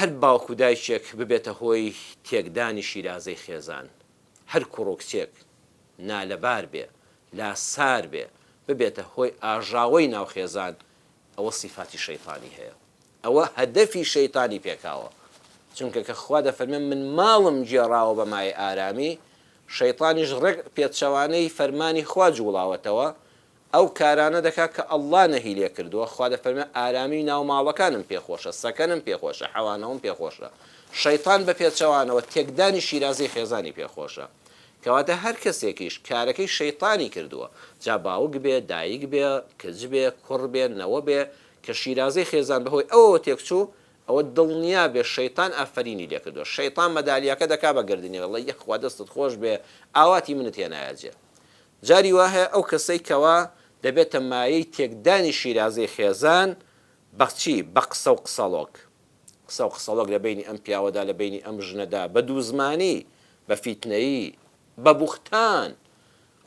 هەر باوکو دایکێک ببێتە هۆی تێکدانی شیرازەی خێزان، هەر کوڕۆکچێک نالەبار بێ لاسار بێ ببێتە هۆی ئاژاوەی ناوخێزان، ئەوە سیفاتی شەیطانی هەیە، ئەوە هەدەفی شەیطانی پێکاوە. چونکە کە خوا دەفەرمێ من ماڵم گێڕاوە بە مای ئارامی، شەیطانیش ڕێک پێچەوانەی فەرمانی خوا جوڵاوەتەوە ئەو کارانە دەکات کە ئەڵڵا نەهی لێ کردووە. خوا دەفەرمێ ئارامی ناو ماڵەکانم پێخۆشە، سەکەنم پێخۆشە، حەوانەوەم پێخۆشە. شەیطان بە پێچەوانەوە تێکدانی شیرازەی خێزانی پێخۆشە، کەواتە هەر کەسێکیش کارەکەی شەیطانی کردووە، جا باوک بێ، دایک بێ، کچ بێ، کوڕ بێ، نەوە بێ، کە شیرازەی خێزان بەهۆی ئەوەوە تێکچوو، ئەوە دڵنیا بێ شەیطان ئافرینی لێ کردووە. شەیطان مەدالیاکە دەکا بە گردنی، وەڵڵی یەخوا دەستت خۆش بێ، ئاواتی منت هێنایەجێ. جاری وایە ئەو کەسەی کەوا دەبێتە مایەی تێکدانی شیرازەی خێزان بەچی؟ بە قسە و قسەڵۆک. قسە و قسەڵۆک لە بینی ئەم پیاوەدا، لە بینی ئەم ژنەدا، بە دووزمانی، بە فیتنەیی، بە بوختان.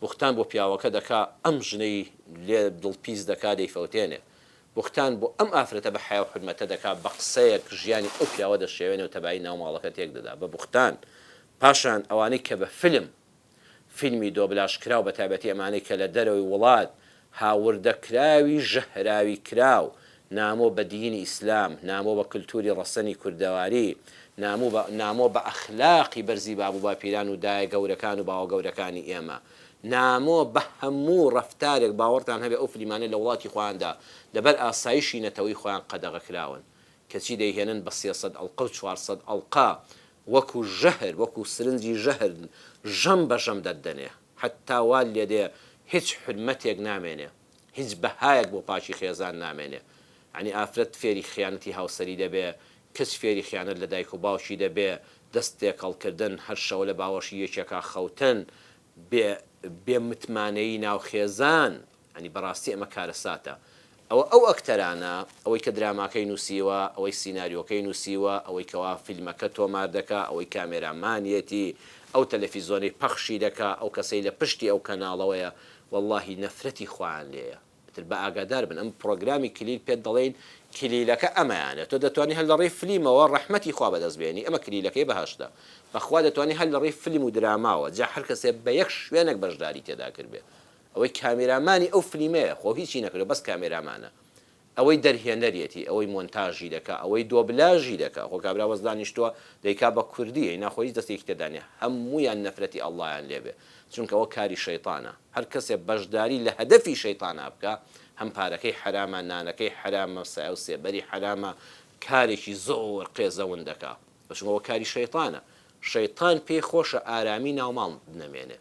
بوختان بۆ پیاوەکە دەکا ئەم ژنەی لێ دڵپیس دەکا دەیفەوتێنێ. بوختان بۆ ئەم ئافرەتە بە حیا و حورمەتە دەکا، بە قسەیەک ژیانی ئەو پیاوە دەشێوێنێ و تەبایی ناو ماڵەکە تێک دەدا بە بوختان. پاشان ئەوانەی کە بە فیلمی دۆبلاژکراو بە تایبەتی ئەمانەی کە لە دەرەوەی وڵات هاوردەکراوی ژەهراوی کراو، نامۆ بە دینی ئیسلام، نامۆ بە کللتوری ڕەسەنی کوردەواری، نامۆ بە ئەخلاقی بەرزی بابوو باپیران و دایە گەورەکان و باوە گەورەکانی ئێمە، نامۆ بە هەموو ڕەفتارێک باوەڕتان هەبێ ئەو فلیمانە لە وڵاتی خۆیاندا لەبەر ئاسایشی نەتەوەی خۆیان قەدەغەکراون، کەچی دەیهێنن بە 300 ئەڵقە و 400 ئەڵقا وەکو ژەهر، وەکو سرنجی ژەهر ژەم بە ژەم دەدەنێ، حتا وا لێدێ هیچ حرمەتێک نامێنێ، هیچ بەهایەک بۆ پاشی خێزان نامێنێ. عنی ئافرەت فێری خیانەتی هاوسەری دەبێ، کەس فێری خیانەت لە دایک و باوشی دەبێ، دەستێک هەڵکردن هەر شەو لە باوەشی یەکێکا خەوتن، بێ متمانەیی ناو خێزان. ئەنی بەڕاستی ئەمە کارەساتە. ئەو ئەکتەرانە، ئەوەی کە دراماکەی نووسیوە، ئەوەی سیناریۆکەی نووسیوە، ئەوەی کەوا فیلمەکە تۆمار دەکا، ئەوەی کامێرامانیەتی، ئەو تەلەڤیزۆنی پەخشی دەکا، ئەو کەسەی لە پشتی ئەو کەناڵەوەیە، وەڵڵاهی نەفرەتی خۆیان لێیە. تر بە ئاگادار بن، ئەم پرۆگرامی کلیل پێت دەڵێن کلیلەکە ئەمەیانە، تۆ دەتوانانی هەل لە ڕێی فلیمەوە ڕەحمەتی خوا بەدەستبێنی، ئەمە کلیلەکەی بەهەشتە. بەخوا دەتوانانی هەل لە ڕێی فلم و دراماوە، جا هەر کەسێ بە یەک شوێنێک بەشداری تێدا کردبێ، ئەوەی کامێرامانی ئەو فلیمەیە، خۆ هیچی نەکردو بەس کامێرامانە، ئەوەی دەرهێنەرێتی، ئەوەی مۆنتاژی دەکا، ئەوەی دۆبلاژی دەکا، خۆ کابرا وەز دانیشتووە دەیکا بە کوردی، ناخۆی دەستێکی تێدانێ، هەموویان نەفرەتی ئەڵڵایان لێبێ، چونکە ئەوە کاری شەیطانە. هەر کەسێ بەشداری لە هەدەفی شەیطانە بکە، هەم پارەکەی حرامە، نانەکەی حرامە، سایە و سێبەری حرامە، کارێکی زۆر قێزەون دەکا، بەچونکەوە کاری شەیطانە. شەیطان پێی خۆشە ئارامی ناوماڵ بنەمێنێ.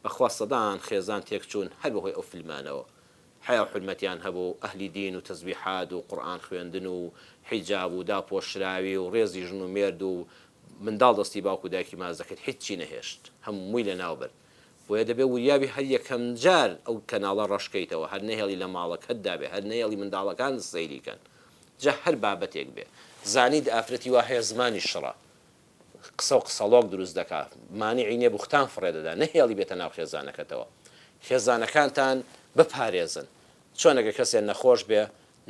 بەخوا سەدان خێزان تێکچوون هەر بەهۆی ئەو فیلمانەوە، حیا و حرمەتیان هەبوو، ئەهلی دین و تەسبیحات و قورئان خوێندن و حیجاب و داپۆشراوی و ڕێزی ژن و مێرد و منداڵ دەستی باوکو دایکی ماچ دەکرد، هیچی نەهێشت، هەمووی لە ناوبەر. بۆیە دەبێ وریابی هەر یەکەم جار ئەو کەناڵە ڕەشکەیتەوە، هەر نەهێڵی لە ماڵەکەت دابێ، هەر نەهێڵی منداڵەکان سەیریکەن، جا هەر بابەتێک بێ زانیت ئافرەتی وا هەیە زمانی شڕە، قسە و قسەڵۆک دروست دەکات، مانیعی نییە بوختان فڕێدەدا، نەهێڵی بێتە ناو خێزانەکەتەوە. خێزانەکانتان بپارێزن، چۆنەگە کەسێک نەخۆش بێ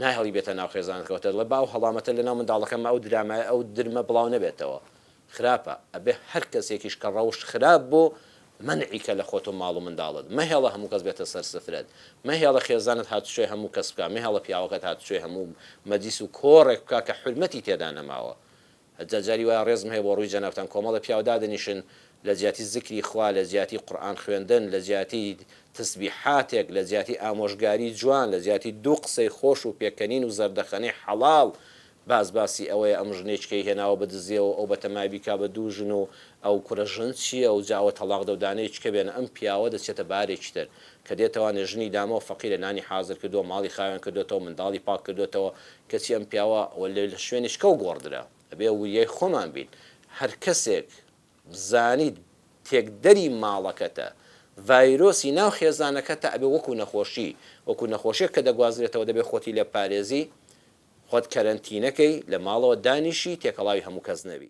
ناهێڵی بێتە ناو خێزانەکەوتە، لە باو هەڵامەتە لە ناو منداڵەکەم ئەو درامای ئەو درمە بڵاو نەبێتەوە، خراپە. ئەبێ هەر کەسێکیش کە ڕەوش خراپ بوو منعیکە لە خۆت و ماڵ و منداڵت، مەهێڵە هەموو کەس بێتە سەر سفرەت، مەهێڵە خێزانت هاتوچۆی هەموو کەس بکە، مەهێڵە پیاوەکەت هاتوچۆی هەموو مەجلیس و کۆڕێک بکە کە حورمەتی تێدا نەماوە. جاری وایە ڕێزم هەیە بۆ ڕووی جەنابتان، کۆمەڵە پیاو دادەنیشن لە جیاتی زیکری خوا، لە جیاتی قورئان خوێندن، لە جیاتی تسبیحاتێک، لە جیاتی ئامۆژگاری جوان، لە جیاتی دوو قسەی خۆش و پێکەنین و زەردەخەنەی حەڵاڵ، باسی ئەوەیە ئەم ژنێچکەی هێناوە بەدزیەوە ئەو بەتەمای بیکا بە دوو ژن و ئەو کوڕە ژن چییە و جاوە تەلاق دەودانەی چکە بێنە، ئەم پیاوە دەچێتە بارێکی تر کە دێتەوانێ ژنی دامەوە فەقیرە، نانی حازر کردووە، ماڵی خاوێن کردوێتەوە، منداڵی پاک کردوێتەوە، کەچی ئەم پیاوە لە شوێنی شکە و گۆڕدرا. ئەبێ وریای خۆمان بین، هەر کەسێک بزانیت تێکدەری ماڵەکەتە، ڤایرۆسی ناو خێزانەکەتە، ئەبێ وەکو نەخۆشیێک کە دەگوازرێتەوە دەبێ خۆتی لێ پارێزی، خۆت کەرەنتینەکەی لە ماڵەوە دانیشی، تێکەڵاوی هەموو کەس نەبی.